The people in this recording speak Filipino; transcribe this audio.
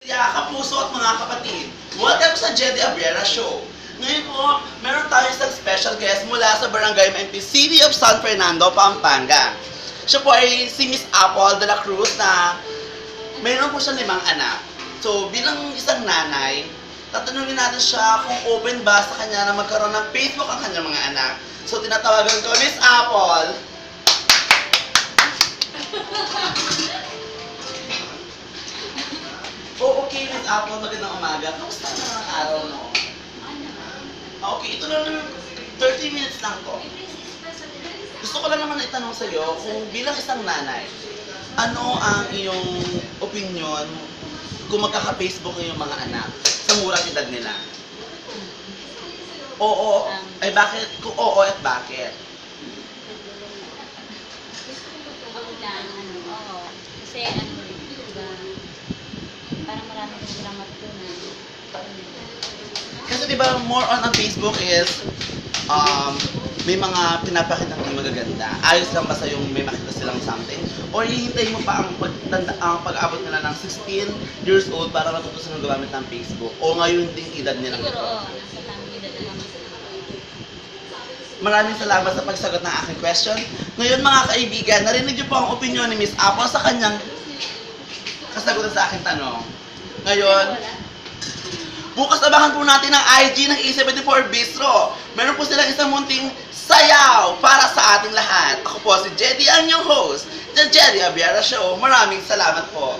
Kaya kapuso at mga kapatid, welcome sa Jedi Abrera Show. Ngayon po, meron tayo isang special guest mula sa Barangay Maimpi, City of San Fernando, Pampanga. Siya po ay si Miss Apple de la Cruz na mayroon po siya 5 anak. So, bilang isang nanay, tatanungin natin siya kung open ba sa kanya na magkaroon ng Facebook ang kanyang mga anak. So, tinatawagan ko, Miss Apple! Oh, okay, Miss Apple, magandang umaga. Kamusta naman ang araw mo? Okay, ito lang naman, 30 minutes lang to. Gusto ko lang naman itanong sa'yo, kung bilang isang nanay, ano ang iyong opinion kung magkaka-Facebook ang iyong mga anak sa murang edad nila? Oo, ay bakit? Kung oo at bakit? Okay lang, oo. Kasi diba, parang marami din silang matutunan. Kasi diba, more on ang Facebook is, may mga pinapakita ng magaganda. Ayos lang ba sa yung may makita silang something? Or hihintay mo pa ang pag-abot nila ng 16 years old para matutunan ng gumamit ng Facebook? O ngayon ding edad nila? Siguro, nasa tamang edad na lang. Maraming salamat sa pagsagot ng aking question. Ngayon mga kaibigan, narinig niyo po ang opinion ni Miss Apple sa kanyang kasagutan sa aking tanong. Ngayon, bukas abangan po natin ang IG ng A74 Bistro. Meron po silang isang munting sayaw para sa ating lahat. Ako po si Jedi, ang inyong host, The Jedi Abiara Show. Maraming salamat po.